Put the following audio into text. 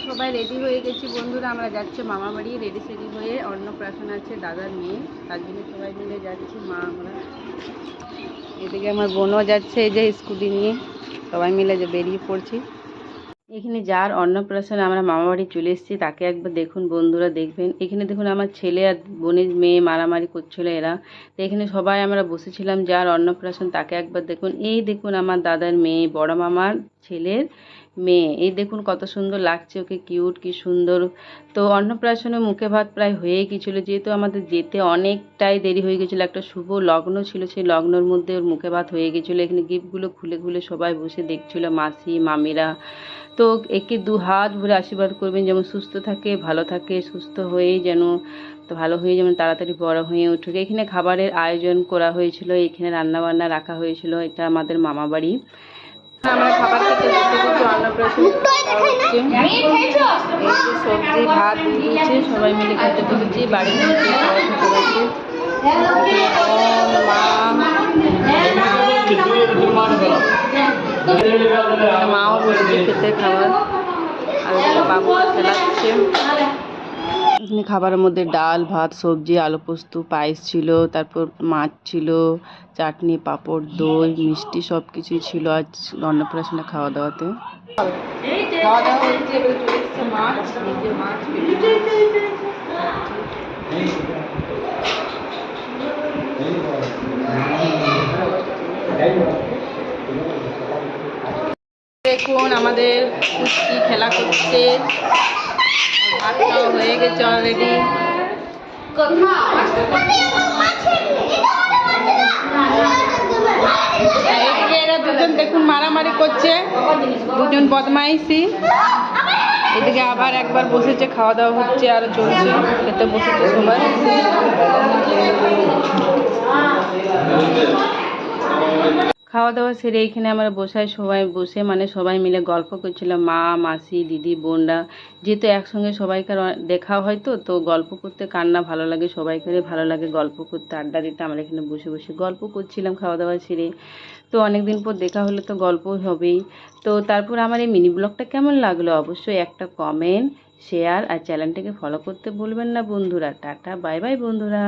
সবাই রেডি হয়ে গেছি বন্ধুরা, আমরা যাচ্ছি মামা বাড়ি। রেডি সেডি হয়ে অন্নপ্রাশন আছে দাদার মেয়ে, তার জন্য সবাই মিলে যাচ্ছি। মা আমরা এদিকে আমার বোনও যাচ্ছে, এই যে স্কুটি নিয়ে সবাই মিলে যে বেরিয়ে পড়ছি। এখানে যার অন্নপ্রাশন আমরা মামা বাড়ি চলে এসেছি তাকে একবার দেখুন বন্ধুরা, দেখবেন এখানে দেখুন আমার ছেলে আর বোনের মেয়ে মারামারি করছিল এরা। তো এখানে সবাই আমরা বসেছিলাম, যার অন্নপ্রাশন তাকে একবার দেখুন। এই দেখুন আমার দাদার মেয়ে, বড় মামার ছেলের মেয়ে, এই দেখুন কত সুন্দর লাগছে ওকে, কিউট কি সুন্দর। তো অন্নপ্রাশনে মুখে ভাত প্রায় হয়ে গিয়েছিলো, যেহেতু আমাদের যেতে অনেকটাই দেরি হয়ে গেছিলো, একটা শুভ লগ্ন ছিল, সেই লগ্নের মধ্যে ওর মুখে ভাত হয়ে গেছিলো। এখানে গিফটগুলো খুলে খুলে সবাই বসে দেখছিল, মাসি মামিরা। তো একে দু হাত ভরে আশীর্বাদ করবেন যেমন সুস্থ থাকে, ভালো থাকে, সুস্থ হয়ে যেন তো ভালো হয়ে যেমন তাড়াতাড়ি বড় হয়ে উঠুক। এখানে খাবারের আয়োজন করা হয়েছিল, এখানে রান্নাবান্না রাখা হয়েছিল, এটা আমাদের মামা বাড়ি। আমরা খাবার খেতে বসে গেছি, অন্নপ্রাশন হচ্ছে, এই যে সবজি ভাত দিয়েছে, সবাই মিলে খেতে বসেছি। বাড়ির মধ্যে সবাই খেতে বসে মাও বসেছে খেতে খাবার, আর বাবু খেলাচ্ছে। এখানে খাবারের মধ্যে ডাল ভাত সবজি আলু পোস্ত পায়েস ছিল, তারপর মাছ ছিল, চাটনি পাঁপড় দই মিষ্টি সব কিছুই ছিল আজ অন্নপ্রাশনে খাওয়া দাওয়াতে। খাওয়া দাওয়া হচ্ছে, এবারে চলে এসছে মাছ, নিজে মাছ দেখুন আমাদের কুস্তি খেলা করছে, ভাত খাওয়া হয়ে গেছে অলরেডি। এদিকে এরা দুজন দেখুন মারামারি করছে, দুজন বদমাইশি। এদিকে আবার একবার বসেছে, খাওয়া দাওয়া হচ্ছে আর চলছে, খেতে বসেছে সবাই। খাওয়া দাওয়া সেরে এইখানে আমরা সবাই বসে মানে সবাই মিলে গল্প করছিলাম, মা মাসি দিদি বোনরা, যেহেতু একসঙ্গে সবাইকার দেখা হয় তো গল্প করতে কার না ভালো লাগে, সবাইকারই ভালো লাগে গল্প করতে আড্ডা দিতে। আমরা এখানে বসে বসে গল্প করছিলাম খাওয়া দাওয়া সেরে। তো অনেকদিন পর দেখা হলে তো গল্প হবেই। তো তারপর আমার এই মিনি ব্লগটা কেমন লাগলো অবশ্যই একটা কমেন্ট শেয়ার আর চ্যানেলটাকে ফলো করতে ভুলবেন না বন্ধুরা। টাটা বাই বাই বন্ধুরা।